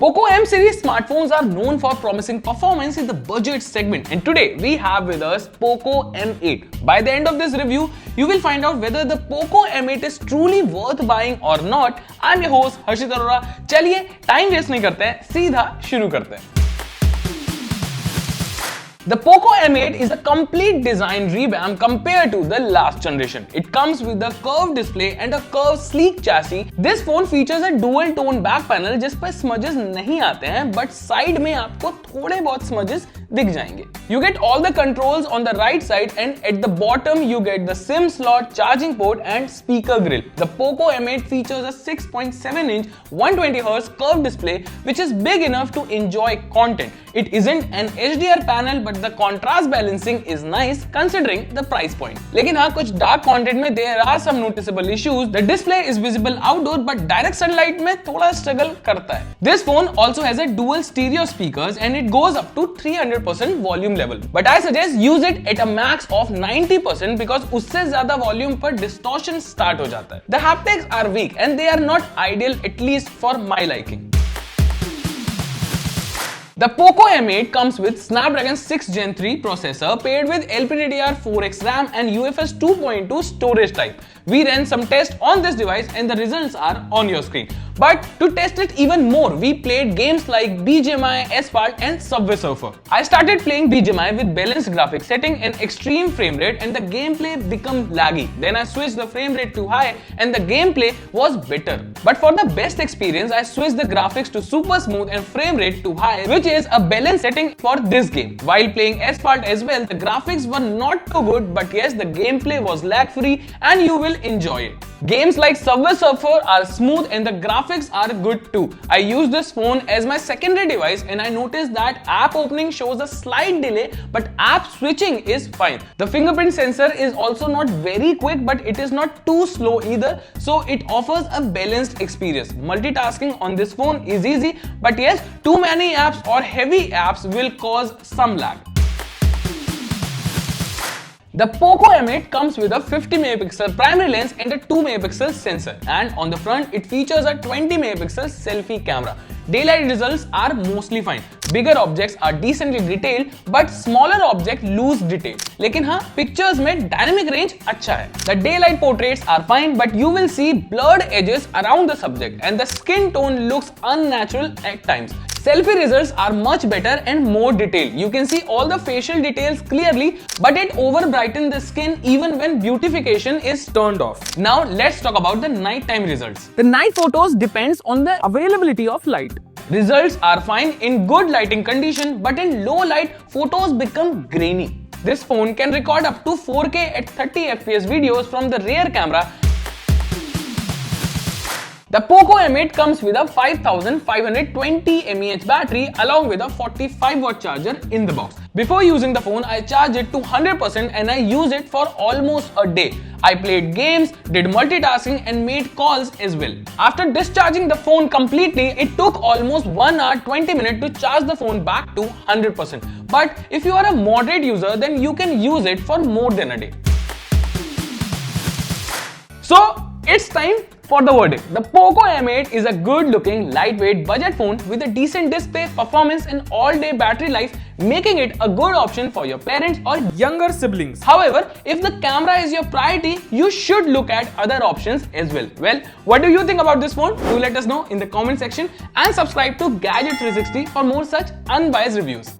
Poco M series smartphones are known for promising performance in the budget segment, and today we have with us Poco M8. By the end of this review, you will find out whether the Poco M8 is truly worth buying or not. I'm your host Harshit Arora. चलिए time waste नहीं करते हैं, सीधा शुरू करते हैं. The Poco M8 is a complete design revamp compared to the last generation. It comes with a curved display and a curved sleek chassis. This phone features a dual tone back panel जिस पर smudges नहीं आते हैं, but side में आपको थोड़े बहुत smudges दिख जाएंगे. You get all the controls on the right side and at the bottom you get the SIM slot, charging port and speaker grill. The Poco M8 features a 6.7-inch 120Hz curved display which is big enough to enjoy content. It isn't an HDR panel but the contrast balancing is nice considering the price point. लेकिन हाँ, कुछ dark content में there are some noticeable issues. The display is visible outdoor but direct sunlight में थोड़ा struggle करता है. This phone also has a dual stereo speakers and it goes up to 300% volume level. But I suggest use it at a max of 90% because उससे ज़्यादा volume पर distortion start हो जाता है. The haptics are weak and they are not ideal, at least for my liking. The Poco M8 comes with Snapdragon 6 Gen 3 processor paired with LPDDR4X RAM and UFS 2.2 storage type. We ran some tests on this device and the results are on your screen. But to test it even more, we played games like BGMI, Asphalt and Subway Surfer. I started playing BGMI with balanced graphics setting and extreme frame rate and the gameplay became laggy. Then I switched the frame rate to high and the gameplay was better. But for the best experience, I switched the graphics to super smooth and frame rate to high, which is a balanced setting for this game. While playing Asphalt as well, the graphics were not too good, but yes, the gameplay was lag free and you will enjoy it. Games like Subway Surfer are smooth and the graphics are good too. I use this phone as my secondary device and I noticed that app opening shows a slight delay but app switching is fine. The fingerprint sensor is also not very quick but it is not too slow either, so it offers a balanced experience. Multitasking on this phone is easy, but yes, too many apps or heavy apps will cause some lag. The Poco M8 comes with a 50MP primary lens and a 2MP sensor, and on the front it features a 20MP selfie camera. Daylight results are mostly fine. Bigger objects are decently detailed but smaller objects lose detail. लेकिन हाँ, pictures में dynamic range अच्छा है. The daylight portraits are fine but you will see blurred edges around the subject and the skin tone looks unnatural at times. Selfie results are much better and more detailed. You can see all the facial details clearly, but it over brightens the skin even when beautification is turned off. Now let's talk about the nighttime results. The night photos depends on the availability of light. Results are fine in good lighting condition, but in low light, photos become grainy. This phone can record up to 4K at 30fps videos from the rear camera. The Poco M8 comes with a 5520 mAh battery along with a 45W charger in the box. Before using the phone, I charged it to 100% and I used it for almost a day. I played games, did multitasking and made calls as well. After discharging the phone completely, it took almost 1 hour 20 minutes to charge the phone back to 100%. But if you are a moderate user, then you can use it for more than a day. So it's time for the verdict. The Poco M8 is a good-looking, lightweight budget phone with a decent display, performance and all-day battery life, making it a good option for your parents or younger siblings. However, if the camera is your priority, you should look at other options as well. Well, what do you think about this phone? Do let us know in the comment section and subscribe to Gadget 360 for more such unbiased reviews.